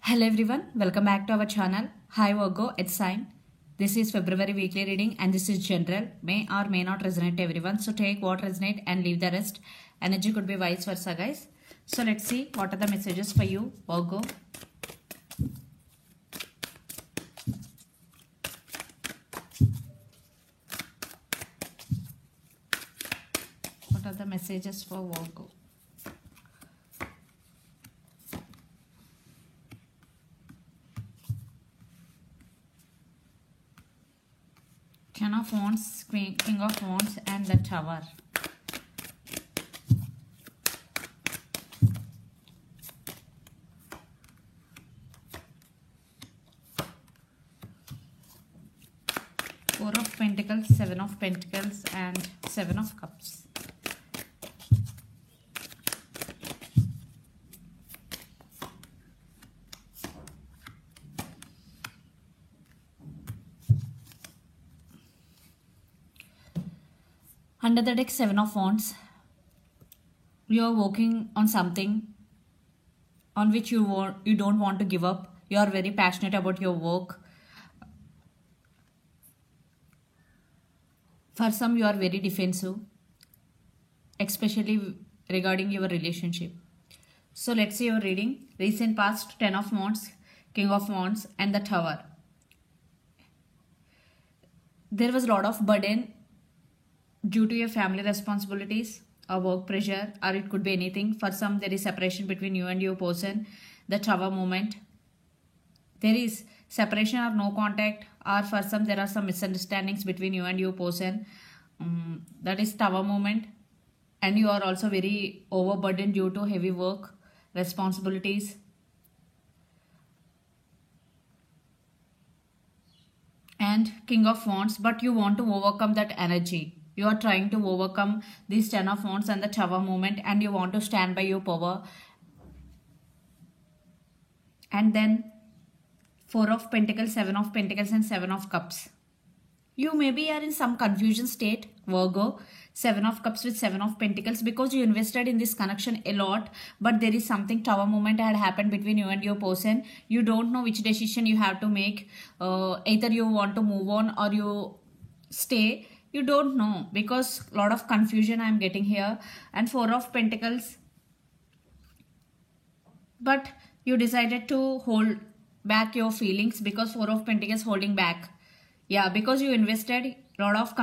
Hello everyone, welcome back to our channel. Hi Virgo, it's Sign. This is February weekly reading and this is general. May or may not resonate to everyone. So take what resonate and leave the rest. Energy could be vice versa, guys. So let's see what are the messages for you, Virgo. What are the messages for Virgo? Ten of Wands, King of Wands and the Tower. Four of Pentacles, Seven of Pentacles and Seven of Cups. Under the deck, Seven of Wands. You are working on something on which you don't want to give up. You are very passionate about your work. For some, you are very defensive, especially regarding your relationship. So let's see your reading. Recent past, Ten of Wands, King of Wands and the Tower. There was a lot of burden due to your family responsibilities or work pressure, or it could be anything. For some, there is separation between you and your person. The Tower moment. There is separation or no contact, or for some there are some misunderstandings between you and your person. That is Tower moment. And you are also very overburdened due to heavy work responsibilities. And King of Wands, but you want to overcome that energy. You are trying to overcome this Ten of Wands and the Tower moment, and you want to stand by your power. And then Four of Pentacles, Seven of Pentacles and Seven of Cups. You maybe are in some confusion state, Virgo. Seven of Cups with Seven of Pentacles, because you invested in this connection a lot, but there is something Tower moment had happened between you and your person. You don't know which decision you have to make. Either you want to move on or you stay. You don't know, because a lot of confusion I am getting here. And Four of Pentacles, but you decided to hold back your feelings, because Four of Pentacles holding back. Yeah, because you invested lot of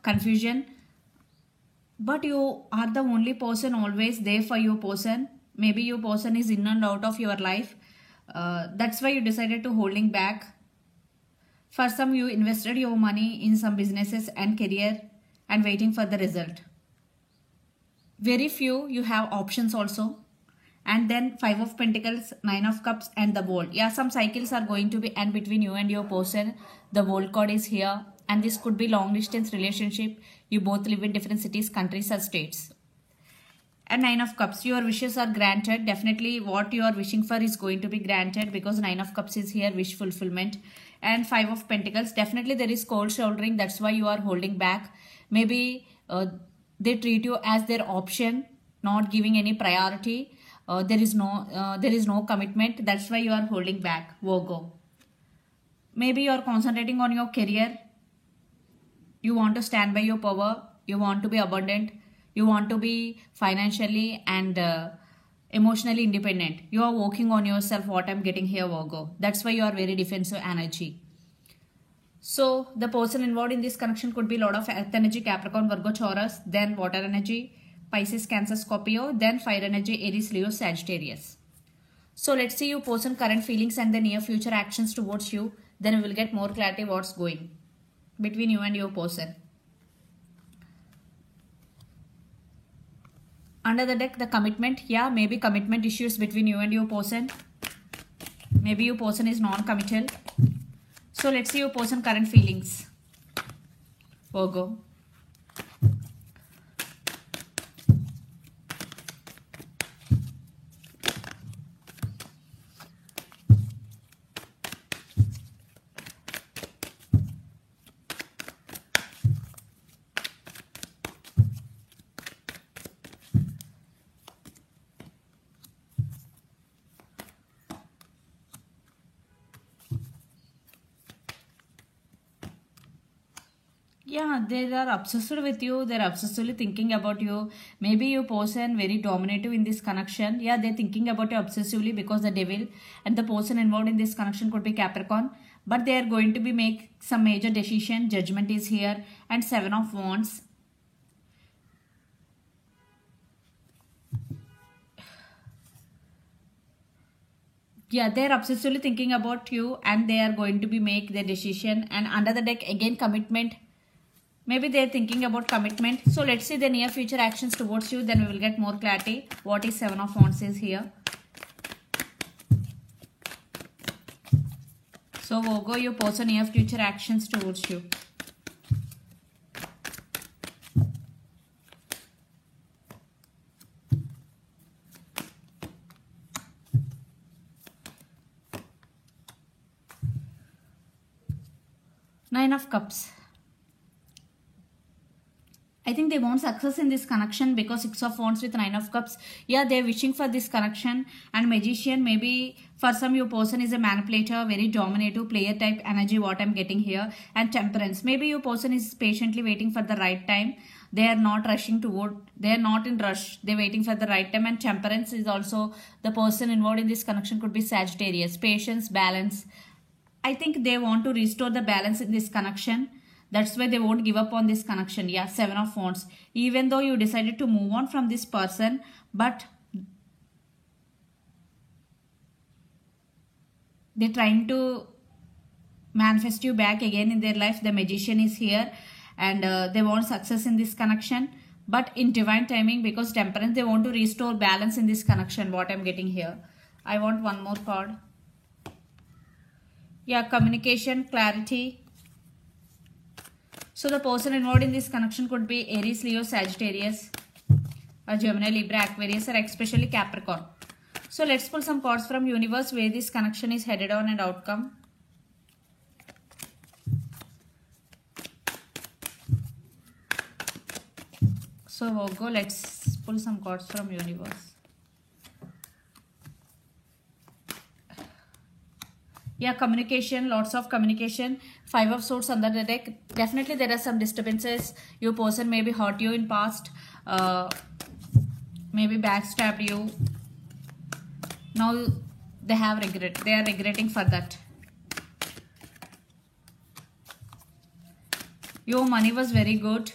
confusion, but you are the only person always there for your person. Maybe your person is in and out of your life. That's why you decided to holding back. For some, you invested your money in some businesses and career and waiting for the result. Very few, you have options also. And then Five of Pentacles, Nine of Cups and the World. Yeah, some cycles are going to be end between you and your person. The World card is here. And this could be long distance relationship. You both live in different cities, countries or states. And Nine of Cups, your wishes are granted. Definitely what you are wishing for is going to be granted, because Nine of Cups is here, wish fulfillment. And Five of Pentacles, definitely there is cold shouldering. That's why you are holding back. Maybe they treat you as their option, not giving any priority. There is no commitment. That's why you are holding back, Virgo. Maybe you are concentrating on your career. You want to stand by your power. You want to be abundant. You want to be financially and emotionally independent. You are working on yourself, what I'm getting here, Virgo. That's why you are very defensive energy. So the person involved in this connection could be a lot of earth energy, Capricorn, Virgo, Taurus, then water energy, Pisces, Cancer, Scorpio, then fire energy, Aries, Leo, Sagittarius. So let's see your person current feelings and the near future actions towards you. Then we will get more clarity what's going between you and your person. Under the deck, the commitment. Yeah, maybe commitment issues between you and your person. Maybe your person is non-committal. So let's see your person current feelings, Virgo. Yeah, they are obsessed with you. They're obsessively thinking about you. Maybe your person very dominative in this connection. Yeah, they're thinking about you obsessively because the devil and the person involved in this connection could be Capricorn. But they are going to be make some major decision. Judgment is here and Seven of Wands. Yeah, they're obsessively thinking about you and they are going to be make their decision. And under the deck again commitment. Maybe they're thinking about commitment. So let's see the near future actions towards you. Then we will get more clarity. What is Seven of Wands is here. So Virgo, your person near future actions towards you. Nine of Cups. I think they want success in this connection because Six of Wands with Nine of Cups. Yeah, they're wishing for this connection. And Magician, maybe for some your person is a manipulator, very dominative player type energy what I'm getting here. And Temperance, maybe your person is patiently waiting for the right time. They are not rushing toward, they are not in rush. They're waiting for the right time. And Temperance is also the person involved in this connection could be Sagittarius. Patience, balance. I think they want to restore the balance in this connection. That's why they won't give up on this connection. Yeah, Seven of Wands. Even though you decided to move on from this person, but they're trying to manifest you back again in their life. The Magician is here and they want success in this connection. But in divine timing, because Temperance, they want to restore balance in this connection. What I'm getting here. I want one more card. Yeah, communication, clarity. So the person involved in this connection could be Aries, Leo, Sagittarius, or Gemini, Libra, Aquarius, or especially Capricorn. So let's pull some cards from universe where this connection is headed on and outcome. So Virgo, let's pull some cards from universe. Yeah, communication, lots of communication. Five of Swords under the deck. Definitely there are some disturbances. Your person maybe hurt you in past. Maybe backstabbed you. Now they have regret. They are regretting for that. Your money was very good.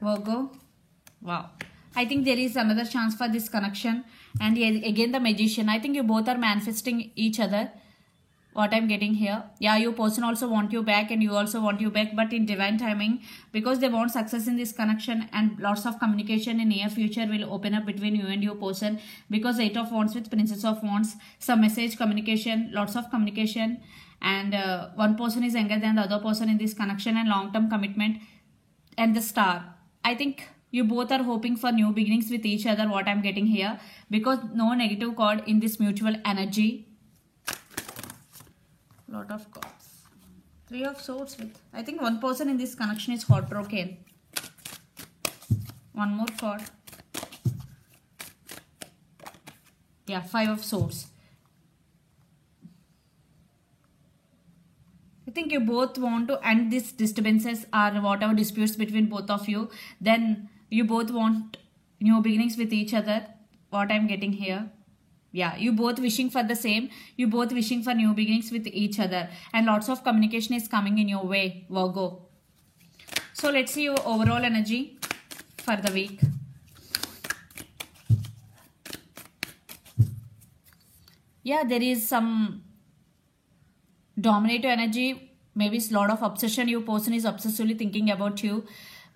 Virgo. Wow. I think there is another chance for this connection. And again the Magician. I think you both are manifesting each other. What I'm getting here. Yeah, your person also want you back and you also want you back. But in divine timing, because they want success in this connection and lots of communication in near future will open up between you and your person. Because Eight of Wands with Princess of Wands. Some message communication, lots of communication. And one person is younger than the other person in this connection and long-term commitment. And the Star. I think you both are hoping for new beginnings with each other, what I'm getting here. Because no negative card in this mutual energy. Lot of cards. Three of Swords with... I think one person in this connection is heartbroken. One more card. Yeah, Five of Swords. I think you both want to end these disturbances or whatever disputes between both of you. Then you both want new beginnings with each other. What I'm getting here. Yeah, you both wishing for the same. You both wishing for new beginnings with each other. And lots of communication is coming in your way, Virgo. So let's see your overall energy for the week. Yeah, there is some dominative energy. Maybe it's a lot of obsession. Your person is obsessively thinking about you.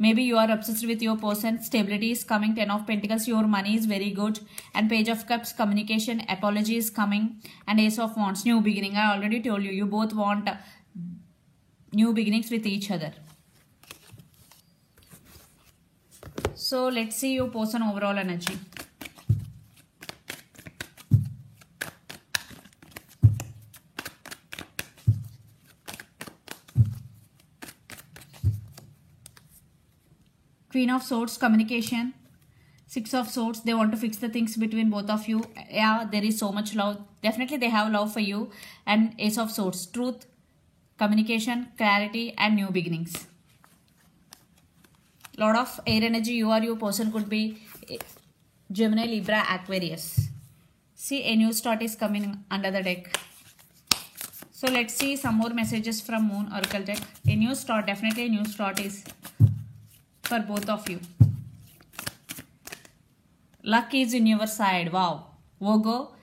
Maybe you are obsessed with your person. Stability is coming. 10 of Pentacles. Your money is very good. And Page of Cups. Communication. Apology is coming. And Ace of Wands. New beginning. I already told you. You both want new beginnings with each other. So let's see your person overall energy. Queen of Swords, communication. Six of Swords, they want to fix the things between both of you. Yeah, there is so much love. Definitely they have love for you. And Ace of Swords, truth. communication, clarity, and new beginnings. Lot of air energy. You or your person could be Gemini, Libra, Aquarius. See, a new start is coming under the deck. So let's see some more messages from Moon Oracle deck. A new start, definitely a new start is for both of you. Luck is in your side. Wow. Virgo,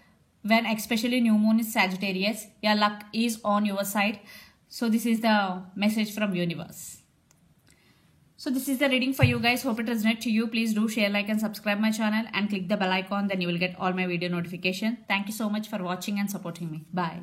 when especially new moon is Sagittarius, your luck is on your side. So this is the message from universe. So this is the reading for you guys. Hope it resonates to you. Please do share, like and subscribe my channel and click the bell icon. Then you will get all my video notification. Thank you so much for watching and supporting me. Bye.